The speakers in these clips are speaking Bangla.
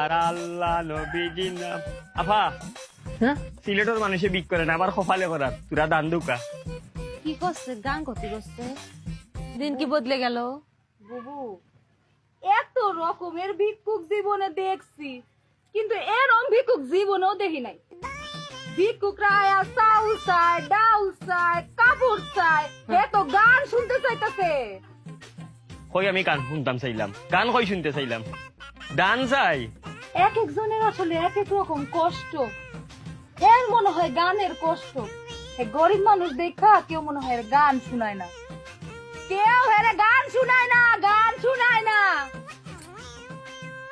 আর আল্লাহ নবীজি নাম আফা হ্যাঁ সিলেটের মানুষে বিক করে না আবার কপালে করার তুরা দান দুকা কি করছে গান করতে করছে দিন কি বদলে গেল বুবু এত রকমের ভিক্ষুক জীবনে দেখছি কিন্তু এরম ভিক্ষুক জীবনেও দেখি নাই। ভিক্ষুকরা আয়া চাউল চায়, ডাউল চায়, কাপড় চায়, এ তো গান শুনতে চাইতেছে। কই আমি গান শুনতাম চাইলাম গান কই শুনতে চাইলাম দান চাই এক একজনের আসলে এক এক রকম কষ্ট। এর মনে হয় গানের কষ্ট, গরিব মানুষ দেখা কেউ মনে হয় এর গান শুনায় না, কেউ এর গান শুনায় না, গান শুনায় না।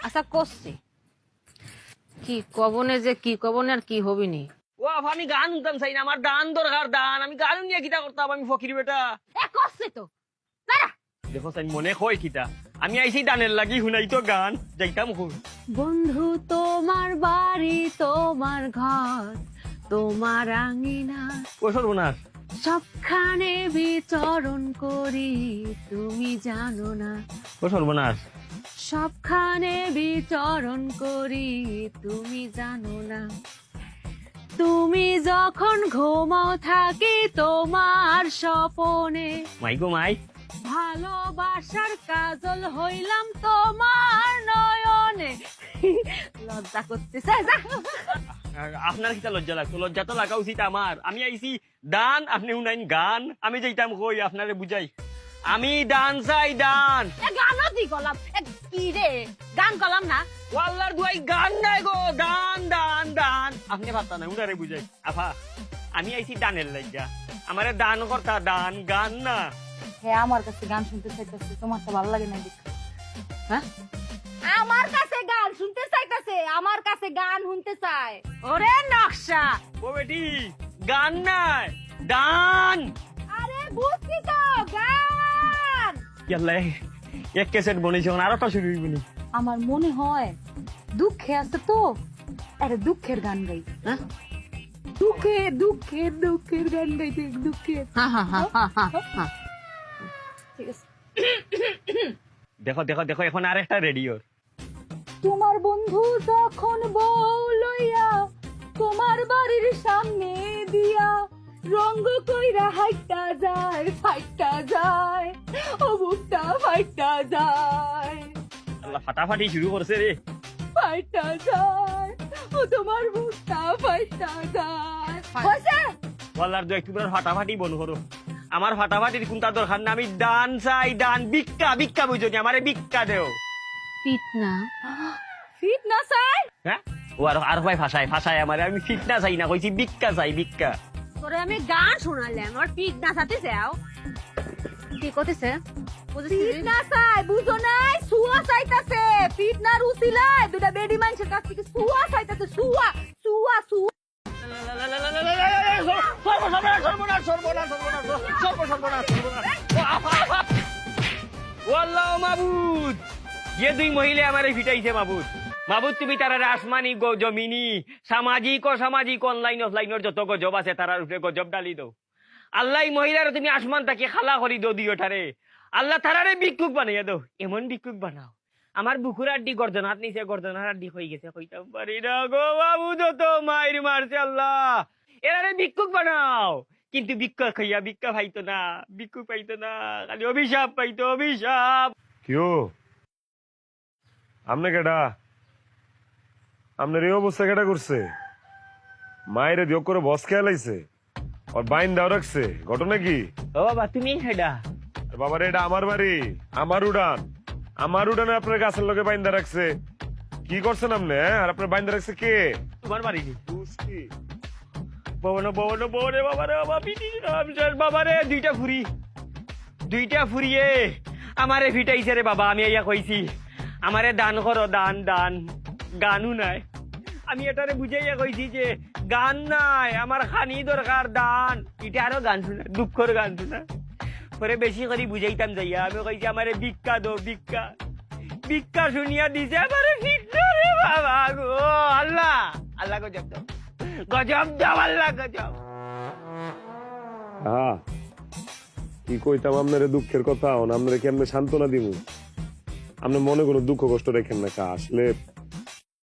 আচ্ছা করছে কি কবনে যে কি কবনে আর কি হবিনি ও আফা আমি গান শুনতাম চাই না আমার দান দরকার দান আমি গান নিয়ে কিতা করতাম আমি ফকির বেটা এ করছে তো দাঁড়া দেখো চাই মনে কই কিতা আমি আইছি দানের লাগি শুনাই তো গান যাইতাম খুব বন্ধু তোমার বাড়ি তোমার ঘর তোমার আঙিনা ও সর্বনাশ সবখানে বিচরণ করি তুমি জানো না ও সর্বনাশ সবখানে বিচরণ করি তুমি জানো না তুমি যখন ঘুমাও থাকি তোমার স্বপনে মাই গো মাই ভালোবাসার কাজল হইলাম তোমার নয়নে লজ্জা করতেছে যা আপনার কিতা লজ্জা লাগতো লজ্জা তো লাগা উচিত আমার আমি আইছি দান আপনি শুনাইন গান আমি যাইতাম কই আপনারে বুঝাই আমি দান চাই দান এ গানও দি গলাম এ কি রে গান গলাম না ওয়াল্লার দুয়াই গান নাই গো দান দান দান আপনি ভাবতা না উনারে বুঝাই আফা আমি আইছি দানের লাগিয়া আমারে দান করতা দান গান না হ্যাঁ আমার কাছে গান শুনতে চাইতেছে, তোমার তো ভালো লাগে না দেখতে। হ্যাঁ আমার কাছে গান শুনতে চাইতেছে, আমার কাছে গান শুনতে চায়। ওরে নকশা ও বেটি গান নাই দান আরে বুঝছি তো গান। ইয়াল্লা এক ক্যাসেট বনেছে আরো টা শুরু হইবনি আমার মনে হয় দুঃখে আছে তো, আরে দুঃখের গান গাই। হ্যাঁ দুঃখে দুঃখের দুঃখের গান গাইতে, দুঃখের। হা হা হা হা হা ঠিক আছে। দেখো দেখো দেখো এখন আরেকটা রেডিও তোমার বন্ধু যখন বউ লইয়া তোমার বাড়ির সামনে দিয়া রঙ্গ কইরা হাইটা যায়, ফাইটা যায়, ও বুকটা ফাইটা যায়, আল্লাহ ফাটাফাটি শুরু করছে রে ফাইটা যায়, ও তোমার বুকটা ফাইটা যায়। হইছে? ওয়াল্লার দু একটু ফাটাফাটি বন করো আমার ফাটাফাটির কোনটা দরকার না আমি দান চাই দান ভিক্ষা ভিক্ষা বুঝো নি আমারে ভিক্ষা দেও পিট না ফিট না চাই? হ্যাঁ ও আর ভাই ভাষায় ভাষায় আমারে আমি ফিট না চাই না কইছি ভিক্ষা চাই ভিক্ষা তোরে আমি গান শোনালাম আর পিট না সাথে যাও কি করতেছে ফিট না চাই, বুঝো নাই? সুয়া চাইতাছে, ফিট না রুচিলাই, দুটা বেডি মানুষের কাছ থেকে সুয়া চাইতাছে, সুয়া, সুয়া, সুয়া। সর্বনাশ সর্বনাশ সর্বনাশ সর্বনাশ ওয়াল্লাহ মাবুদ ये দুই মহিলা আমারে ফিটাইছে মাবুদ মাবুদ তুমি তারারে আসমানি জমিনি সামাজিক ও সামাজিক অনলাইন অফলাইনের যত গজব আছে তারার উপরে গজব ডালি দাও আল্লাহ মহিলার তুমি আসমান তাকে খালা করি দো দিওটারে আল্লাহ তারারে ভিক্ষুক বানাইয়া দাও এমন ভিক্ষুক বানাও আমার বুকুর আড্ডি গর্জনাত নিচে গর্জনার আড্ডি হয়ে গেছে কইতাম পারি না গো বাবু যত মায়ের মারছে আল্লাহ এরারে ভিক্ষুক বানাও কিন্তু ভিক্ষা খাইয়া ভিক্ষা পাইতো না ভিক্ষুক পাইতো না খালি অভিশাপ পাইতো অভিশাপ কিও আমনে কেডা আমনের এই অবস্থা কেডা করছে মায়ের যোগ করে বস খেয়াল আইছে ওর বাইন দাও রাখছে ঘটনা কি ও বাবা তুমি হেডা বাবার এটা আমার বাড়ি আমার উড়ানে আপনার গাছের লোকে বাইন্দা রাখছে কি করছেন আপনি আর আপনার বাইন্দা রাখছে কে তোমার বাড়ি নি বুঝকি ববন ববন ববনে বাবা রে বাবা পিটি রাম শেষ বাবা রে দুইটা ফুরিয়ে আমারে ফিটাইছে রে বাবা আমি ইয়া কইছি আমারে দান করো দান দান গানও নাই আমি এটারে বুঝাইয়া কইছি যে গান নাই আমার খানি দরকার দান এটা আরো গান শোনা দুঃখর গান শোনা পরে বেশি করে বুঝাইতাম যাইয়া আমি কইছি আমারে ভিক্ষা দো ভিক্ষা ভিক্ষা শুনিয়া দিছে আমারে ভিক্ষা রে বাবা গো আল্লাহ আল্লাহ গজব দাও গজব দাও আল্লাহ গজব হ্যাঁ কি কইতাম আপনার দুঃখের কথা আপনারা কেমনে সান্ত্বনা দিব আপনি মনে কোনো দুঃখ কষ্ট রেখেন না আসলে